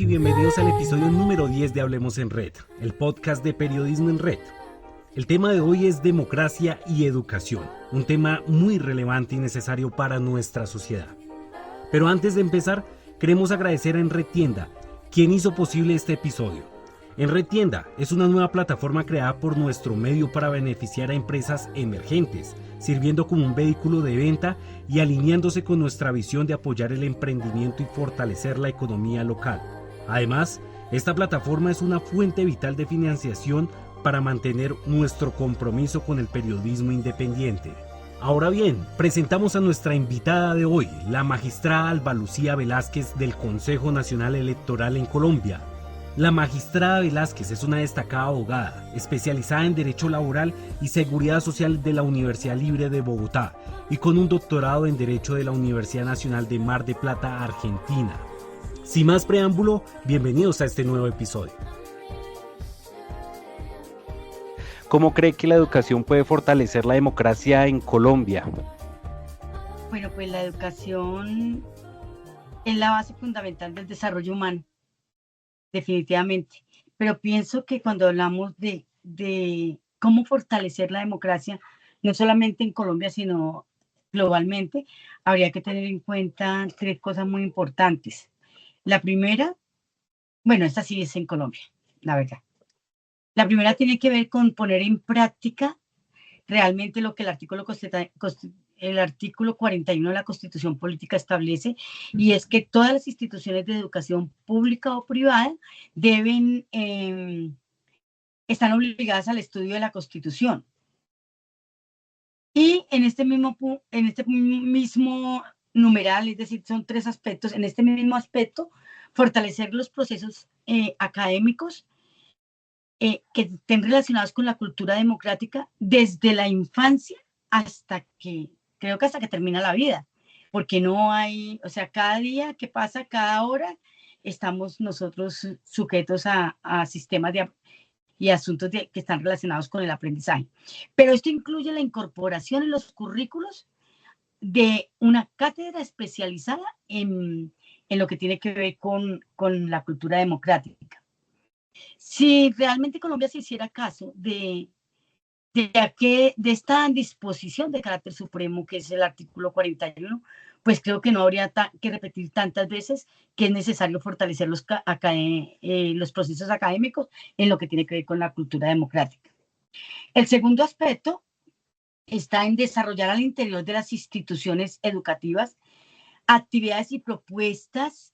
y bienvenidos al episodio número 10 de Hablemos en Red, el podcast de periodismo en red. El tema de hoy es democracia y educación, un tema muy relevante y necesario para nuestra sociedad. Pero antes de empezar, queremos agradecer a Enredtienda, quien hizo posible este episodio. Enredtienda es una nueva plataforma creada por nuestro medio para beneficiar a empresas emergentes, sirviendo como un vehículo de venta y alineándose con nuestra visión de apoyar el emprendimiento y fortalecer la economía local. Además, esta plataforma es una fuente vital de financiación para mantener nuestro compromiso con el periodismo independiente. Ahora bien, presentamos a nuestra invitada de hoy, la magistrada Alba Lucía Velázquez del Consejo Nacional Electoral en Colombia. La magistrada Velázquez es una destacada abogada, especializada en Derecho Laboral y Seguridad Social de la Universidad Libre de Bogotá y con un doctorado en Derecho de la Universidad Nacional de Mar de Plata, Argentina. Sin más preámbulo, bienvenidos a este nuevo episodio. ¿Cómo cree que la educación puede fortalecer la democracia en Colombia? Bueno, pues la educación es la base fundamental del desarrollo humano, definitivamente. Pero pienso que cuando hablamos de cómo fortalecer la democracia, no solamente en Colombia, sino globalmente, habría que tener en cuenta tres cosas muy importantes. La primera, bueno, esta sí es en Colombia, la verdad. La primera tiene que ver con poner en práctica realmente lo que el artículo 41 de la Constitución Política establece, y es que todas las instituciones de educación pública o privada están obligadas al estudio de la Constitución. Y en este mismo numeral, es decir, son tres aspectos, en este mismo aspecto, fortalecer los procesos académicos que estén relacionados con la cultura democrática desde la infancia hasta que termina la vida, porque no hay, o sea, cada día que pasa, cada hora, estamos nosotros sujetos a sistemas y asuntos que están relacionados con el aprendizaje. Pero esto incluye la incorporación en los currículos de una cátedra especializada en lo que tiene que ver con la cultura democrática. Si realmente Colombia se hiciera caso de esta disposición de carácter supremo, que es el artículo 41, pues creo que no habría que repetir tantas veces que es necesario fortalecer los procesos académicos en lo que tiene que ver con la cultura democrática. El segundo aspecto está en desarrollar al interior de las instituciones educativas actividades y propuestas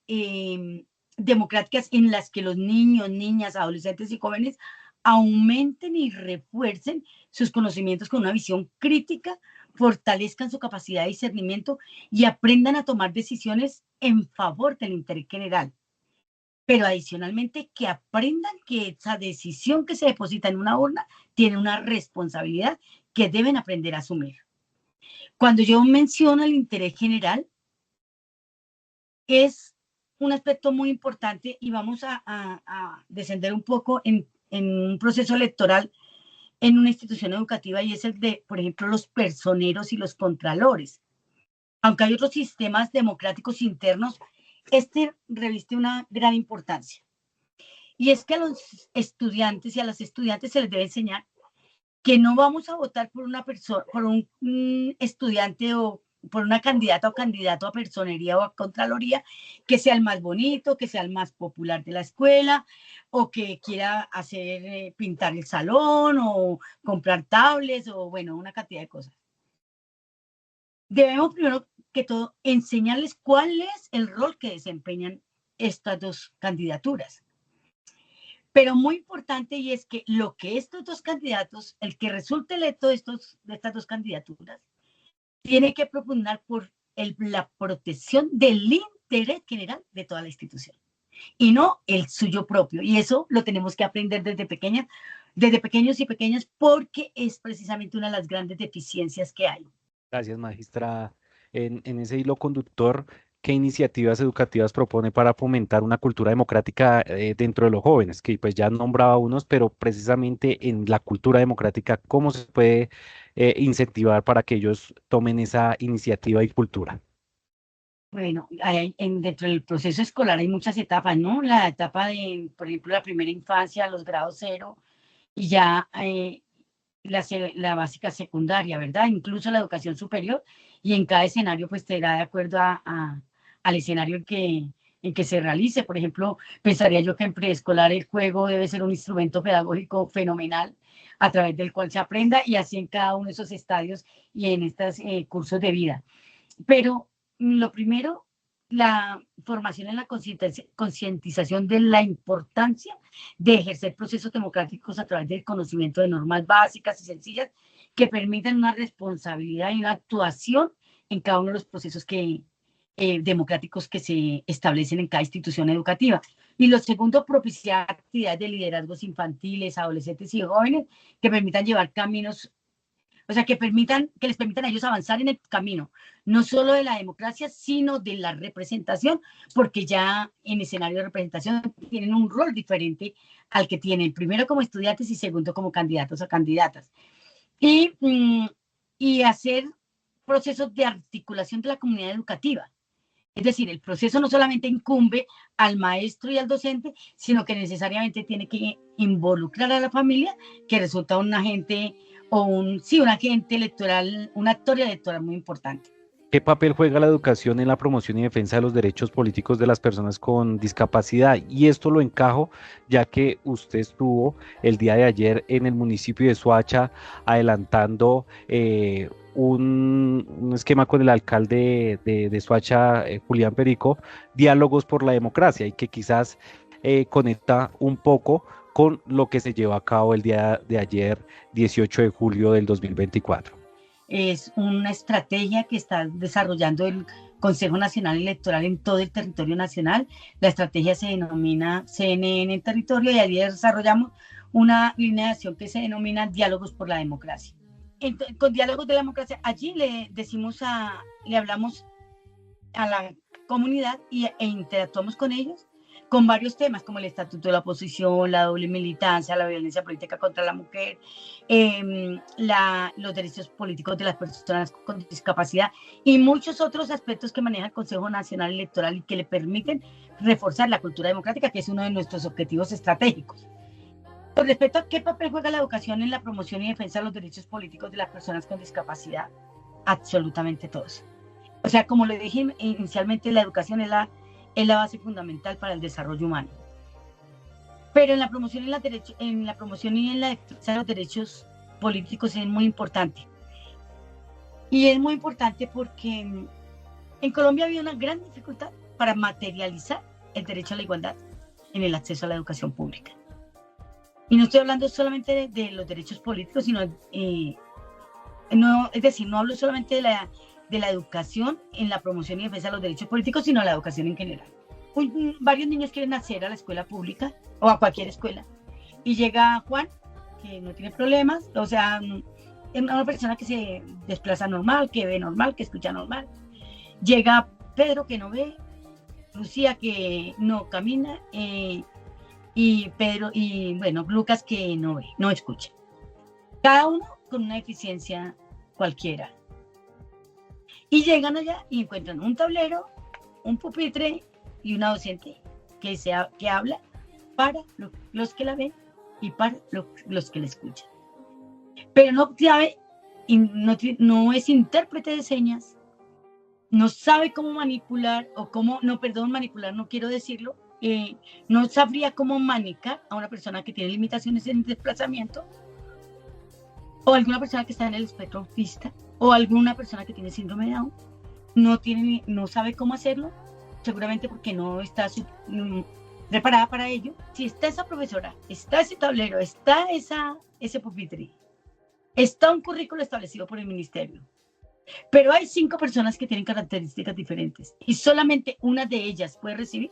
democráticas en las que los niños, niñas, adolescentes y jóvenes aumenten y refuercen sus conocimientos con una visión crítica, fortalezcan su capacidad de discernimiento y aprendan a tomar decisiones en favor del interés general. Pero adicionalmente que aprendan que esa decisión que se deposita en una urna tiene una responsabilidad que deben aprender a asumir. Cuando yo menciono el interés general, es un aspecto muy importante y vamos a descender un poco en un proceso electoral en una institución educativa, y es el de, por ejemplo, los personeros y los contralores. Aunque hay otros sistemas democráticos internos, este reviste una gran importancia. Y es que a los estudiantes y a las estudiantes se les debe enseñar que no vamos a votar por una persona, por un estudiante o por una candidata o candidato a personería o a contraloría que sea el más bonito, que sea el más popular de la escuela, o que quiera hacer pintar el salón o comprar tablets o bueno, una cantidad de cosas. Debemos primero que todo enseñarles cuál es el rol que desempeñan estas dos candidaturas. Pero muy importante, y es que lo que estos dos candidatos, el que resulte electo de estas dos candidaturas, tiene que propugnar por la protección del interés general de toda la institución y no el suyo propio. Y eso lo tenemos que aprender desde pequeños y pequeñas, porque es precisamente una de las grandes deficiencias que hay. Gracias, magistrada. En ese hilo conductor, ¿qué iniciativas educativas propone para fomentar una cultura democrática dentro de los jóvenes? Que pues ya nombraba unos, pero precisamente en la cultura democrática, ¿cómo se puede incentivar para que ellos tomen esa iniciativa y cultura? Bueno, dentro del proceso escolar hay muchas etapas, ¿no? La etapa de, por ejemplo, la primera infancia, los grados cero, y ya la básica secundaria, ¿verdad? Incluso la educación superior, y en cada escenario pues será de acuerdo al escenario en que se realice. Por ejemplo, pensaría yo que en preescolar el juego debe ser un instrumento pedagógico fenomenal a través del cual se aprenda, y así en cada uno de esos estadios y en estos cursos de vida. Pero lo primero, la formación en la concientización de la importancia de ejercer procesos democráticos a través del conocimiento de normas básicas y sencillas que permitan una responsabilidad y una actuación en cada uno de los procesos democráticos que se establecen en cada institución educativa. Y lo segundo, propiciar actividades de liderazgos infantiles, adolescentes y jóvenes que permitan llevar caminos, o sea, que les permitan a ellos avanzar en el camino, no solo de la democracia, sino de la representación, porque ya en escenario de representación tienen un rol diferente al que tienen, primero como estudiantes y segundo como candidatos o candidatas. Y hacer procesos de articulación de la comunidad educativa. Es decir, el proceso no solamente incumbe al maestro y al docente, sino que necesariamente tiene que involucrar a la familia, que resulta un agente un agente electoral, un actor electoral muy importante. ¿Qué papel juega la educación en la promoción y defensa de los derechos políticos de las personas con discapacidad? Y esto lo encajo ya que usted estuvo el día de ayer en el municipio de Soacha adelantando un esquema con el alcalde de Soacha, Julián Perico, diálogos por la democracia, y que quizás conecta un poco con lo que se llevó a cabo el día de ayer, 18 de julio del 2024. Es una estrategia que está desarrollando el Consejo Nacional Electoral en todo el territorio nacional. La estrategia se denomina CNN en territorio, y ayer desarrollamos una línea de acción que se denomina Diálogos por la Democracia. Con Diálogos de la Democracia, allí le hablamos a la comunidad e interactuamos con ellos con varios temas como el estatuto de la oposición, la doble militancia, la violencia política contra la mujer, los derechos políticos de las personas con discapacidad y muchos otros aspectos que maneja el Consejo Nacional Electoral y que le permiten reforzar la cultura democrática, que es uno de nuestros objetivos estratégicos. Con respecto a qué papel juega la educación en la promoción y defensa de los derechos políticos de las personas con discapacidad, absolutamente todos. O sea, como le dije inicialmente, la educación es la base fundamental para el desarrollo humano. Pero en la promoción y en la defensa de los derechos políticos es muy importante. Y es muy importante porque en Colombia había una gran dificultad para materializar el derecho a la igualdad en el acceso a la educación pública. Y no estoy hablando solamente de los derechos políticos, sino, es decir, no hablo solamente de la educación en la promoción y defensa de los derechos políticos, sino la educación en general. Varios niños quieren acceder a la escuela pública o a cualquier escuela, y llega Juan, que no tiene problemas, o sea, es una persona que se desplaza normal, que ve normal, que escucha normal. Llega Pedro, que no ve, Lucía, que no camina, y Lucas, que no ve, no escucha. Cada uno con una deficiencia cualquiera. Y llegan allá y encuentran un tablero, un pupitre y una docente que habla para los que la ven y para los que la escuchan. Pero no sabe, no es intérprete de señas, no sabe cómo manipular, manipular no quiero decirlo, no sabría cómo manejar a una persona que tiene limitaciones en desplazamiento, o alguna persona que está en el espectro autista, o alguna persona que tiene síndrome de Down. No sabe cómo hacerlo, seguramente porque no está preparada para ello. Si está esa profesora, está ese tablero, está ese pupitre, está un currículo establecido por el ministerio, pero hay 5 personas que tienen características diferentes y solamente una de ellas puede recibir,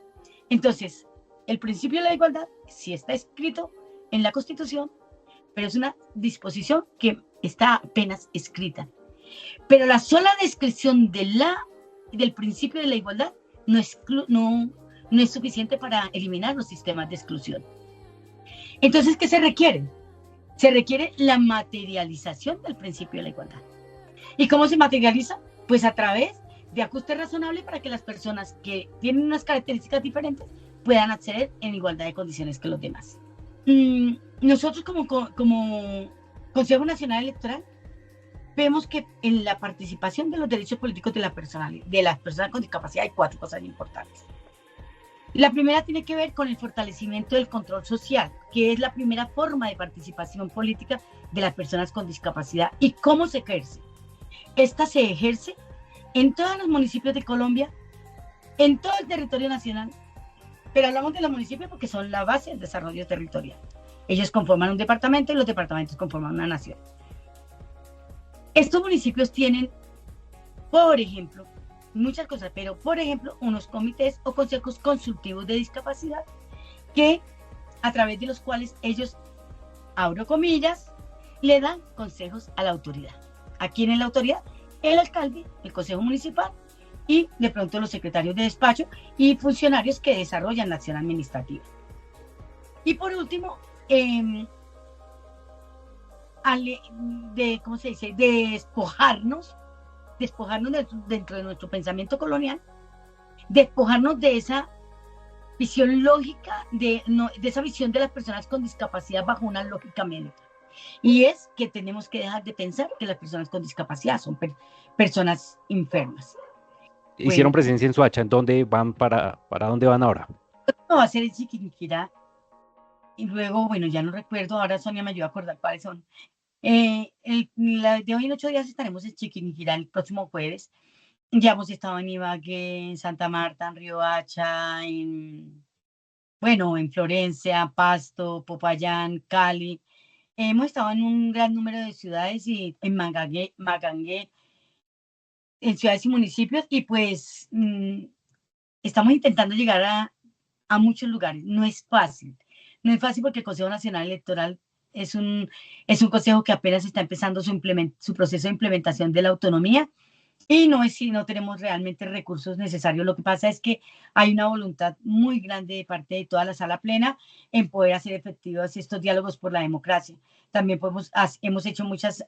entonces el principio de la igualdad sí está escrito en la Constitución, pero es una disposición que está apenas escrita. Pero la sola descripción del principio de la igualdad no es suficiente para eliminar los sistemas de exclusión. Entonces, ¿qué se requiere? Se requiere la materialización del principio de la igualdad. ¿Y cómo se materializa? Pues a través de ajuste razonable para que las personas que tienen unas características diferentes puedan acceder en igualdad de condiciones que los demás. Nosotros como Consejo Nacional Electoral vemos que en la participación de los derechos políticos de las personas con discapacidad hay 4 cosas importantes. La primera tiene que ver con el fortalecimiento del control social, que es la primera forma de participación política de las personas con discapacidad. ¿Y cómo se ejerce? Esta se ejerce en todos los municipios de Colombia, en todo el territorio nacional, pero hablamos de los municipios porque son la base del desarrollo territorial. Ellos conforman un departamento y los departamentos conforman una nación. Estos municipios tienen, por ejemplo, muchas cosas, pero por ejemplo, unos comités o consejos consultivos de discapacidad que a través de los cuales ellos, abro comillas, le dan consejos a la autoridad. ¿A quién es la autoridad? El alcalde, el consejo municipal y de pronto los secretarios de despacho y funcionarios que desarrollan la acción administrativa. Y por último, ¿cómo se dice? Despojarnos dentro de nuestro pensamiento colonial, despojarnos de esa visión lógica, de esa visión de las personas con discapacidad bajo una lógica médica. Y es que tenemos que dejar de pensar que las personas con discapacidad son personas enfermas. Hicieron presencia en Soacha. ¿En dónde van? ¿Para dónde van ahora? Va a ser en Chiquinquirá. Y luego, bueno, ya no recuerdo, ahora Sonia me ayuda a acordar cuáles son. De hoy en 8 días estaremos en Chiquinquirá el próximo jueves. Ya hemos estado en Ibagué, en Santa Marta, en Riohacha, en Florencia, Pasto, Popayán, Cali. Hemos estado en un gran número de ciudades y en Magangué, en ciudades y municipios, y pues estamos intentando llegar a muchos lugares. No es fácil porque el Consejo Nacional Electoral es un consejo que apenas está empezando su proceso de implementación de la autonomía y no es si no tenemos realmente recursos necesarios. Lo que pasa es que hay una voluntad muy grande de parte de toda la sala plena en poder hacer efectivos estos diálogos por la democracia. También hemos hecho muchas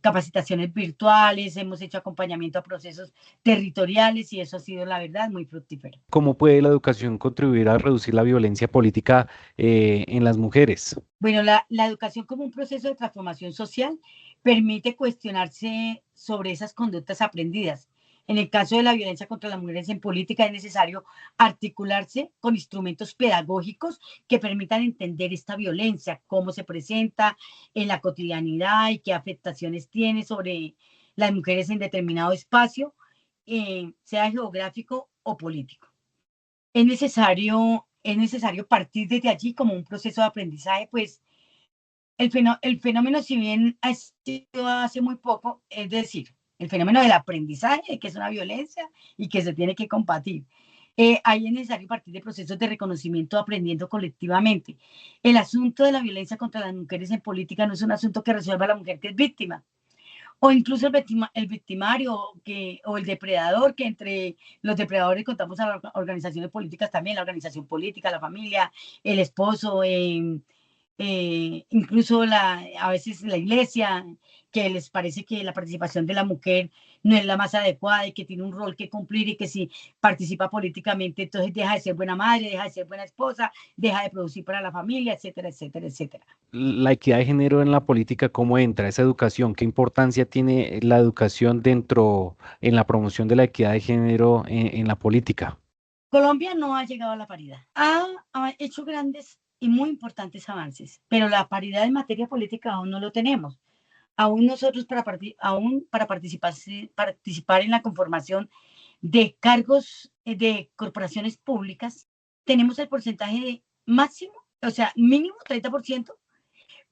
capacitaciones virtuales, hemos hecho acompañamiento a procesos territoriales y eso ha sido, la verdad, muy fructífero. ¿Cómo puede la educación contribuir a reducir la violencia política en las mujeres? Bueno, la educación como un proceso de transformación social permite cuestionarse sobre esas conductas aprendidas. En el caso de la violencia contra las mujeres en política es necesario articularse con instrumentos pedagógicos que permitan entender esta violencia, cómo se presenta en la cotidianidad y qué afectaciones tiene sobre las mujeres en determinado espacio, sea geográfico o político. Es necesario partir desde allí como un proceso de aprendizaje, pues el fenómeno, si bien ha sido hace muy poco, es decir, el fenómeno del aprendizaje, que es una violencia y que se tiene que combatir. Ahí es necesario partir de procesos de reconocimiento, aprendiendo colectivamente. El asunto de la violencia contra las mujeres en política no es un asunto que resuelva la mujer que es víctima, o incluso el victimario o el depredador, que entre los depredadores contamos a las organizaciones políticas también, la organización política, la familia, el esposo, incluso a veces la iglesia, que les parece que la participación de la mujer no es la más adecuada y que tiene un rol que cumplir y que si participa políticamente entonces deja de ser buena madre, deja de ser buena esposa, deja de producir para la familia, etcétera, etcétera, etcétera. La equidad de género en la política, ¿cómo entra esa educación? ¿Qué importancia tiene la educación en la promoción de la equidad de género en la política? Colombia no ha llegado a la paridad. Ha hecho grandes y muy importantes avances, pero la paridad en materia política aún no lo tenemos. Aún nosotros para participar en la conformación de cargos de corporaciones públicas, tenemos el porcentaje máximo, o sea, mínimo 30%,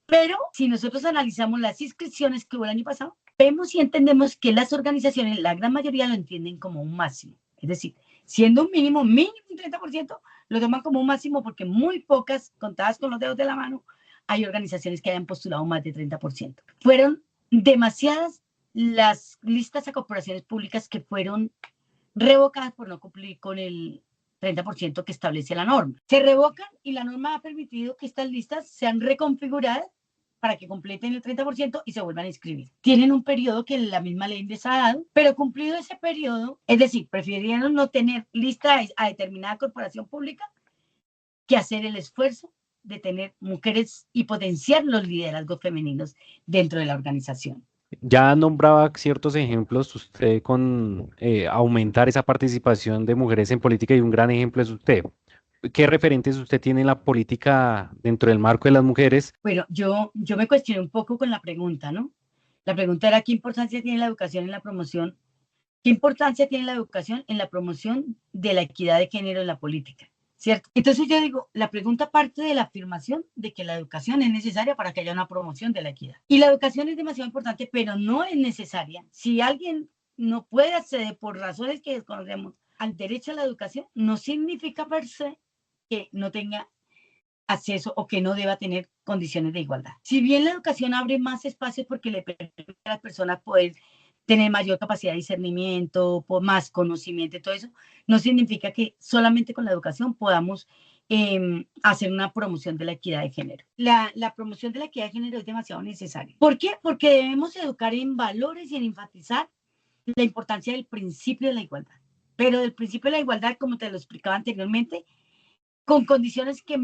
pero si nosotros analizamos las inscripciones que hubo el año pasado, vemos y entendemos que las organizaciones, la gran mayoría lo entienden como un máximo. Es decir, siendo un mínimo un 30%, lo toman como un máximo porque muy pocas, contadas con los dedos de la mano, hay organizaciones que hayan postulado más de 30%. Fueron demasiadas las listas a corporaciones públicas que fueron revocadas por no cumplir con el 30% que establece la norma. Se revocan y la norma ha permitido que estas listas sean reconfiguradas para que completen el 30% y se vuelvan a inscribir. Tienen un periodo que la misma ley les ha dado, pero cumplido ese periodo, es decir, prefirieron no tener lista a determinada corporación pública que hacer el esfuerzo de tener mujeres y potenciar los liderazgos femeninos dentro de la organización. Ya nombraba ciertos ejemplos usted con aumentar esa participación de mujeres en política y un gran ejemplo es usted. ¿Qué referentes usted tiene en la política dentro del marco de las mujeres? Bueno, yo me cuestioné un poco con la pregunta, ¿no? La pregunta era, ¿qué importancia tiene la educación en la promoción? ¿Qué importancia tiene la educación en la promoción de la equidad de género en la política? ¿Cierto? Entonces yo digo, la pregunta parte de la afirmación de que la educación es necesaria para que haya una promoción de la equidad. Y la educación es demasiado importante, pero no es necesaria. Si alguien no puede acceder por razones que desconocemos al derecho a la educación, no significa per se que no tenga acceso o que no deba tener condiciones de igualdad. Si bien la educación abre más espacios porque le permite a las personas poder tener mayor capacidad de discernimiento, más conocimiento y todo eso, no significa que solamente con la educación podamos hacer una promoción de la equidad de género. La promoción de la equidad de género es demasiado necesaria. ¿Por qué? Porque debemos educar en valores y en enfatizar la importancia del principio de la igualdad. Pero del principio de la igualdad, como te lo explicaba anteriormente, con condiciones que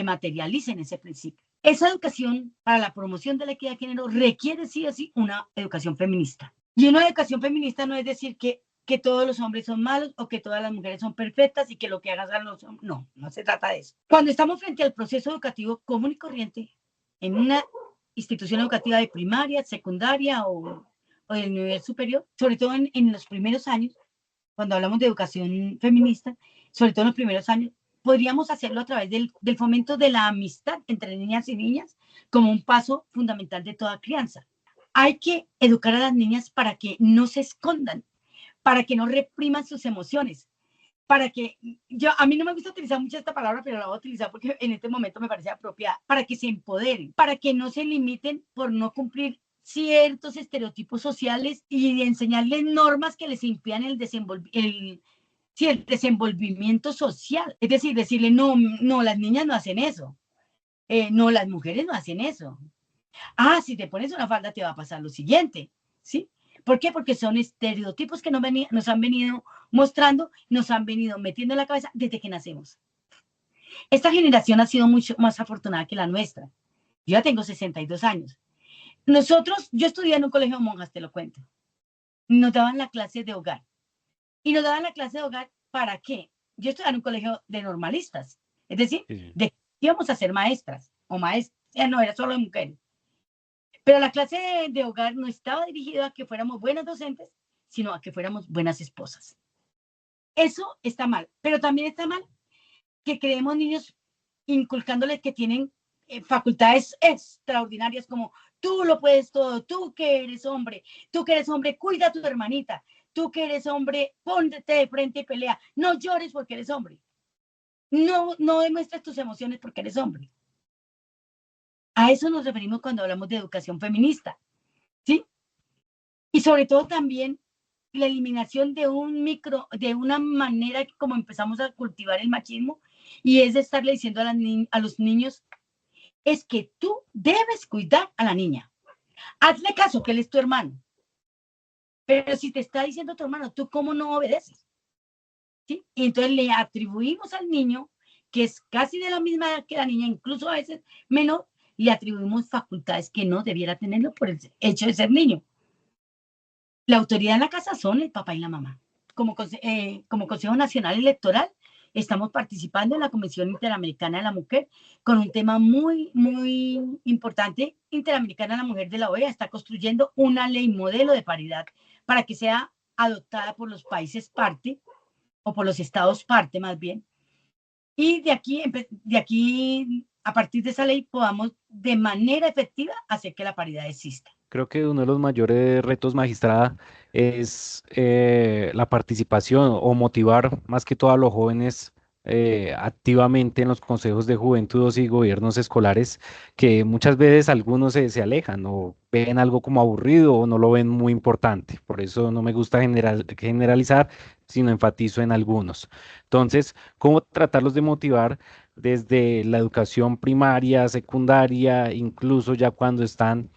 materialicen ese principio. Esa educación para la promoción de la equidad de género requiere sí o sí una educación feminista. Y una educación feminista no es decir que todos los hombres son malos o que todas las mujeres son perfectas y que lo que hagan los hombres. No, no se trata de eso. Cuando estamos frente al proceso educativo común y corriente, en una institución educativa de primaria, secundaria o del nivel superior, sobre todo en los primeros años, cuando hablamos de educación feminista, sobre todo en los primeros años, podríamos hacerlo a través del fomento de la amistad entre niñas y niñas como un paso fundamental de toda crianza. Hay que educar a las niñas para que no se escondan, para que no repriman sus emociones, para que, a mí no me gusta utilizar mucho esta palabra, pero la voy a utilizar porque en este momento me parece apropiada, para que se empoderen, para que no se limiten por no cumplir ciertos estereotipos sociales y de enseñarles normas que les impidan el desenvolvimiento social. Es decir, decirle, no, las niñas no hacen eso. No, las mujeres no hacen eso. Si te pones una falda te va a pasar lo siguiente, ¿sí? ¿Por qué? Porque son estereotipos que nos han venido mostrando, nos han venido metiendo en la cabeza desde que nacemos. Esta generación ha sido mucho más afortunada que la nuestra. Yo ya tengo 62 años. Yo estudié en un colegio de monjas, te lo cuento. Nos daban la clase de hogar. Y nos daban la clase de hogar, ¿para qué? Yo estudié en un colegio de normalistas. Es decir, de que íbamos a ser maestras o maestras. No, era solo de mujeres. Pero la clase de hogar no estaba dirigida a que fuéramos buenas docentes, sino a que fuéramos buenas esposas. Eso está mal. Pero también está mal que creemos niños inculcándoles que tienen facultades extraordinarias como tú lo puedes todo, tú que eres hombre, cuida a tu hermanita, tú que eres hombre, ponte de frente y pelea, no llores porque eres hombre, no demuestres tus emociones porque eres hombre. A eso nos referimos cuando hablamos de educación feminista, ¿sí? Y sobre todo también la eliminación de una manera como empezamos a cultivar el machismo, y es de estarle diciendo a los niños, es que tú debes cuidar a la niña. Hazle caso, que él es tu hermano. Pero si te está diciendo tu hermano, ¿tú cómo no obedeces? ¿Sí? Y entonces le atribuimos al niño, que es casi de la misma edad que la niña, incluso a veces menor, le atribuimos facultades que no debiera tenerlo por el hecho de ser niño. La autoridad en la casa son el papá y la mamá. Como Consejo Nacional Electoral, estamos participando en la Comisión Interamericana de la Mujer con un tema muy, muy importante. Interamericana de la Mujer de la OEA está construyendo una ley modelo de paridad para que sea adoptada por los países parte, o por los estados parte más bien. Y de aquí, a partir de esa ley, podamos de manera efectiva hacer que la paridad exista. Creo que uno de los mayores retos, magistrada, es la participación o motivar más que todo a los jóvenes activamente en los consejos de juventud y gobiernos escolares, que muchas veces algunos se alejan o ven algo como aburrido o no lo ven muy importante. Por eso no me gusta generalizar, sino enfatizo en algunos. Entonces, ¿cómo tratarlos de motivar desde la educación primaria, secundaria, incluso ya cuando están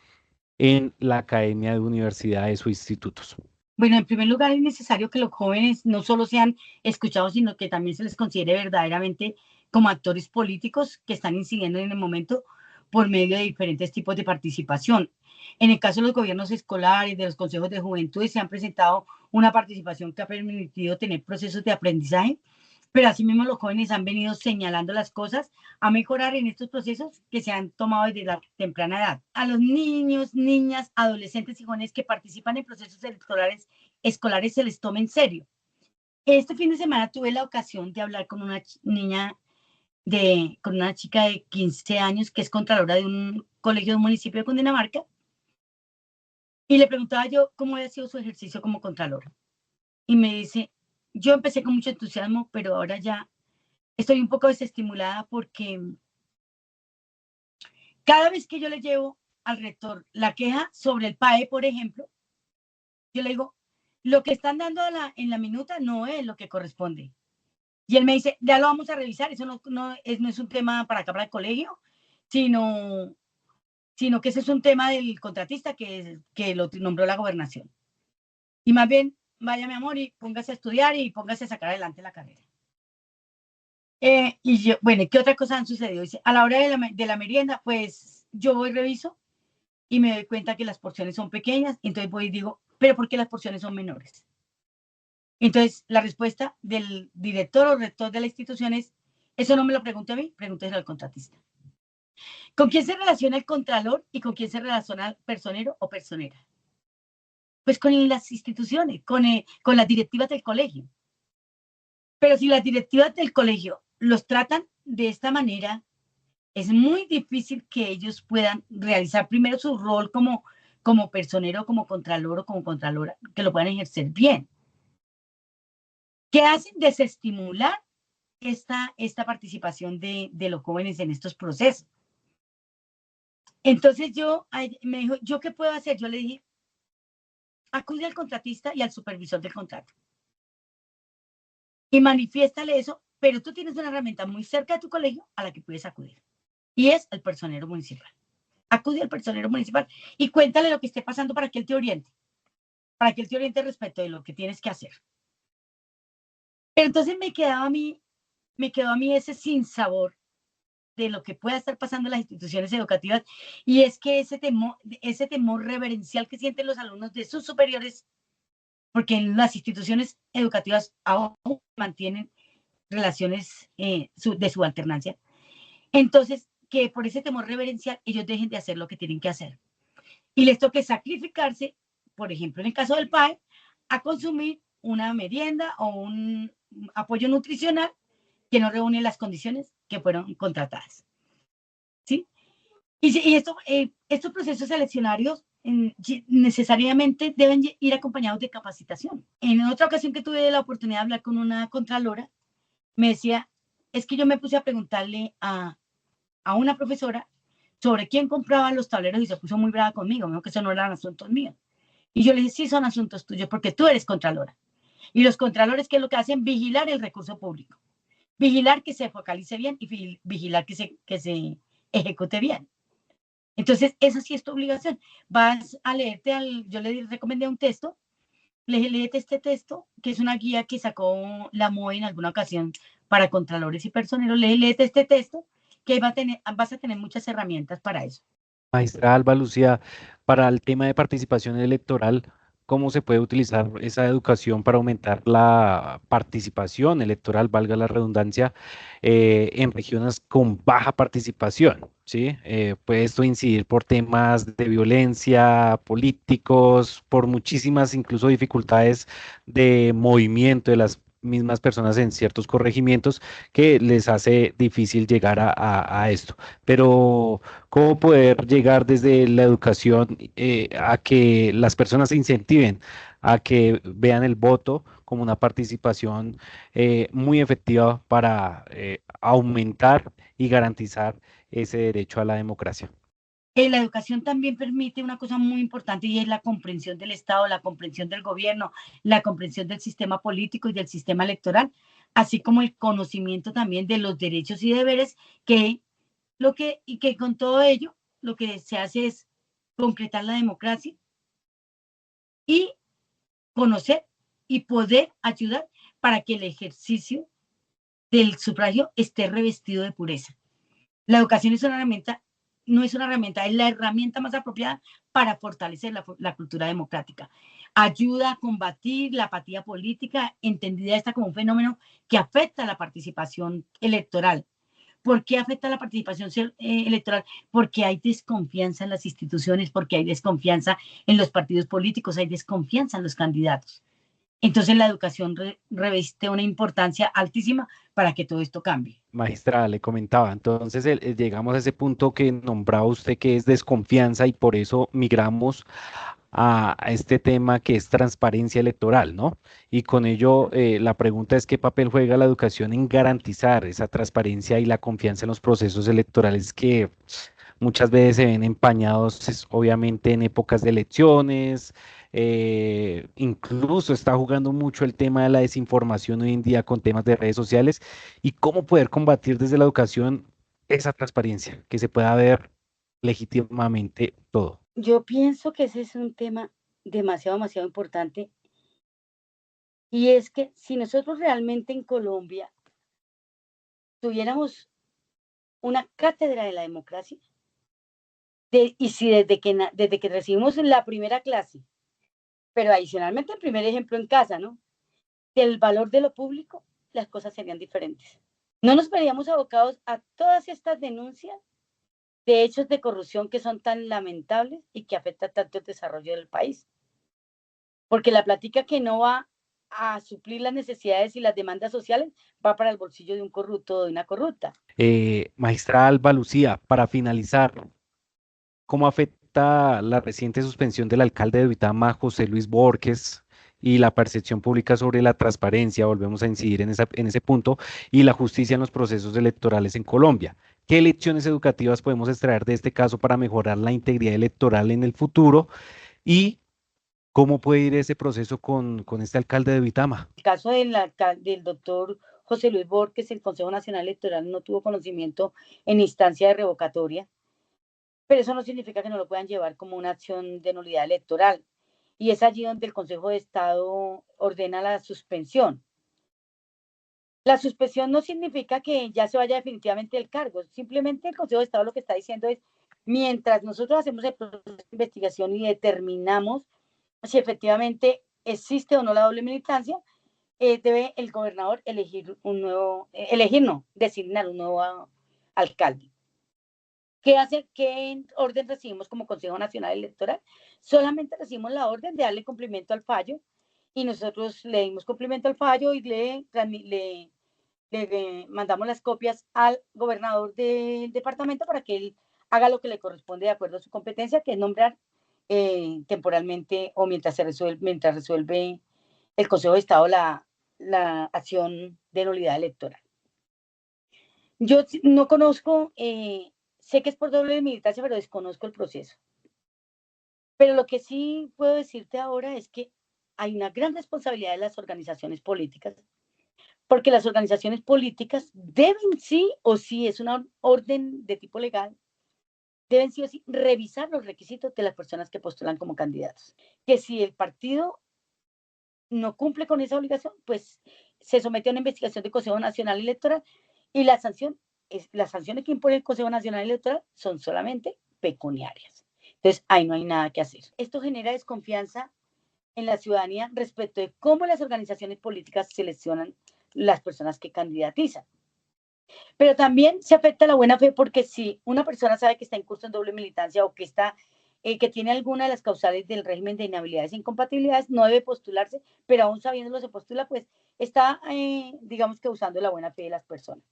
en la academia de universidades o institutos? Bueno, en primer lugar es necesario que los jóvenes no solo sean escuchados, sino que también se les considere verdaderamente como actores políticos que están incidiendo en el momento por medio de diferentes tipos de participación. En el caso de los gobiernos escolares, de los consejos de juventud, se han presentado una participación que ha permitido tener procesos de aprendizaje, pero asimismo los jóvenes han venido señalando las cosas a mejorar en estos procesos que se han tomado desde la temprana edad. A los niños, niñas, adolescentes y jóvenes que participan en procesos electorales escolares se les toma en serio. Este fin de semana tuve la ocasión de hablar con una niña, con una chica de 15 años que es contralora de un colegio de un municipio de Cundinamarca, y le preguntaba yo cómo había sido su ejercicio como contralora. Y me dice, yo empecé con mucho entusiasmo, pero ahora ya estoy un poco desestimulada porque cada vez que yo le llevo al rector la queja sobre el PAE, por ejemplo, yo le digo, lo que están dando en la minuta no es lo que corresponde. Y él me dice, ya lo vamos a revisar, eso no es un tema para acá, para el colegio, sino que ese es un tema del contratista que lo nombró la gobernación. Y más bien, vaya mi amor y póngase a estudiar y póngase a sacar adelante la carrera. Y yo, bueno, ¿qué otra cosa han sucedido? Dice, a la hora de la merienda, pues yo voy, reviso y me doy cuenta que las porciones son pequeñas, entonces voy y digo, ¿pero por qué las porciones son menores? Entonces, la respuesta del director o rector de la institución es, eso no me lo pregunte a mí, pregúnteselo al contratista. ¿Con quién se relaciona el contralor y con quién se relaciona el personero o personera? Pues con las instituciones, con las directivas del colegio. Pero si las directivas del colegio los tratan de esta manera, es muy difícil que ellos puedan realizar primero su rol como personero, como contralor o como contralora, que lo puedan ejercer bien. ¿Qué hacen? Desestimular esta participación de los jóvenes en estos procesos. Entonces me dijo, ¿yo qué puedo hacer? Yo le dije, acude al contratista y al supervisor del contrato y manifiéstale eso, pero tú tienes una herramienta muy cerca de tu colegio a la que puedes acudir, y es el personero municipal. Acude al personero municipal y cuéntale lo que esté pasando para que él te oriente respecto de lo que tienes que hacer. Pero entonces me quedó a mí ese sinsabor de lo que pueda estar pasando en las instituciones educativas, y es que ese temor reverencial que sienten los alumnos de sus superiores, porque en las instituciones educativas aún mantienen relaciones de subalternancia, entonces que por ese temor reverencial ellos dejen de hacer lo que tienen que hacer y les toque sacrificarse, por ejemplo en el caso del PAE, a consumir una merienda o un apoyo nutricional que no reúne las condiciones que fueron contratadas. ¿Sí? Y estos procesos seleccionarios necesariamente deben ir acompañados de capacitación. En otra ocasión que tuve la oportunidad de hablar con una contralora, me decía, es que yo me puse a preguntarle a una profesora sobre quién compraba los tableros y se puso muy brava conmigo, me dijo que eso no eran asuntos míos. Y yo le dije, sí, son asuntos tuyos porque tú eres contralora. Y los contralores, ¿qué es lo que hacen? Vigilar el recurso público. Vigilar que se focalice bien y vigilar que se ejecute bien. Entonces, esa sí es tu obligación. Vas a leerte, yo le recomendé un texto, le dije, léete este texto, que es una guía que sacó la MOE en alguna ocasión para contralores y personeros. Léete este texto, que vas a tener muchas herramientas para eso. Maestra Alba Lucía, para el tema de participación electoral, ¿cómo se puede utilizar esa educación para aumentar la participación electoral, valga la redundancia, en regiones con baja participación? ¿Sí? Puede esto incidir por temas de violencia, políticos, por muchísimas incluso dificultades de movimiento de las mismas personas en ciertos corregimientos que les hace difícil llegar a esto. Pero ¿cómo poder llegar desde la educación a que las personas se incentiven a que vean el voto como una participación muy efectiva para aumentar y garantizar ese derecho a la democracia? La educación también permite una cosa muy importante y es la comprensión del Estado, la comprensión del gobierno, la comprensión del sistema político y del sistema electoral así como el conocimiento también de los derechos y deberes, que con todo ello lo que se hace es concretar la democracia y conocer y poder ayudar para que el ejercicio del sufragio esté revestido de pureza. La educación es una herramienta, no es una herramienta, es la herramienta más apropiada para fortalecer la cultura democrática. Ayuda a combatir la apatía política, entendida esta como un fenómeno que afecta a la participación electoral. ¿Por qué afecta la participación electoral? Porque hay desconfianza en las instituciones, porque hay desconfianza en los partidos políticos, hay desconfianza en los candidatos. Entonces la educación reviste una importancia altísima para que todo esto cambie. Magistrada, le comentaba, entonces llegamos a ese punto que nombraba usted que es desconfianza y por eso migramos a este tema que es transparencia electoral, ¿no? Y con ello la pregunta es qué papel juega la educación en garantizar esa transparencia y la confianza en los procesos electorales que muchas veces se ven empañados, obviamente, en épocas de elecciones. Incluso está jugando mucho el tema de la desinformación hoy en día con temas de redes sociales y cómo poder combatir desde la educación esa transparencia, que se pueda ver legítimamente todo. Yo pienso que ese es un tema demasiado importante, y es que si nosotros realmente en Colombia tuviéramos una cátedra de la democracia, y si desde que recibimos la primera clase, pero adicionalmente el primer ejemplo en casa, ¿no? Del valor de lo público, las cosas serían diferentes. No nos veríamos abocados a todas estas denuncias de hechos de corrupción que son tan lamentables y que afectan tanto el desarrollo del país. Porque la plática que no va a suplir las necesidades y las demandas sociales va para el bolsillo de un corrupto o de una corrupta. Magistrada Alba Lucía, para finalizar, ¿cómo afecta la reciente suspensión del alcalde de Duitama, José Luis Borges, y la percepción pública sobre la transparencia? Volvemos a incidir en ese punto, y la justicia en los procesos electorales en Colombia. ¿Qué lecciones educativas podemos extraer de este caso para mejorar la integridad electoral en el futuro? ¿Y cómo puede ir ese proceso con este alcalde de Duitama? El caso del doctor José Luis Borges, el Consejo Nacional Electoral no tuvo conocimiento en instancia de revocatoria, pero eso no significa que no lo puedan llevar como una acción de nulidad electoral. Y es allí donde el Consejo de Estado ordena la suspensión. La suspensión no significa que ya se vaya definitivamente del cargo, simplemente el Consejo de Estado lo que está diciendo es, mientras nosotros hacemos el proceso de investigación y determinamos si efectivamente existe o no la doble militancia, debe el gobernador designar un nuevo alcalde. ¿Qué orden recibimos como Consejo Nacional Electoral? Solamente recibimos la orden de darle cumplimiento al fallo, y nosotros le dimos cumplimiento al fallo y le mandamos las copias al gobernador del departamento para que él haga lo que le corresponde de acuerdo a su competencia, que es nombrar temporalmente o mientras resuelve el Consejo de Estado la acción de nulidad electoral. Yo no conozco, sé que es por doble militancia, pero desconozco el proceso. Pero lo que sí puedo decirte ahora es que hay una gran responsabilidad de las organizaciones políticas, porque las organizaciones políticas deben sí o sí, es una orden de tipo legal, deben sí o sí revisar los requisitos de las personas que postulan como candidatos. Que si el partido no cumple con esa obligación, pues se somete a una investigación del Consejo Nacional Electoral, y las sanciones que impone el Consejo Nacional Electoral son solamente pecuniarias. Entonces, ahí no hay nada que hacer. Esto genera desconfianza en la ciudadanía respecto de cómo las organizaciones políticas seleccionan las personas que candidatizan. Pero también se afecta la buena fe, porque si una persona sabe que está en curso en doble militancia o que tiene alguna de las causales del régimen de inhabilidades e incompatibilidades, no debe postularse, pero aún sabiéndolo se postula, pues está, digamos que usando la buena fe de las personas.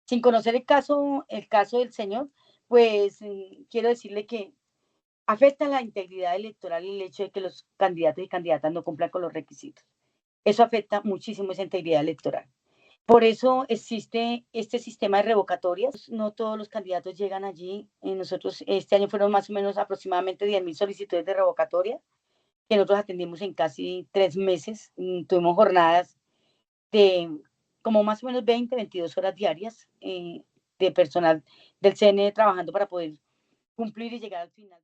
Sin conocer el caso del señor, pues quiero decirle que afecta la integridad electoral el hecho de que los candidatos y candidatas no cumplan con los requisitos. Eso afecta muchísimo esa integridad electoral. Por eso existe este sistema de revocatorias. No todos los candidatos llegan allí. Nosotros este año fueron más o menos aproximadamente 10.000 solicitudes de revocatoria que nosotros atendimos en casi 3 meses. Tuvimos jornadas de como más o menos 20, 22 horas diarias de personal del CNE trabajando para poder cumplir y llegar al final.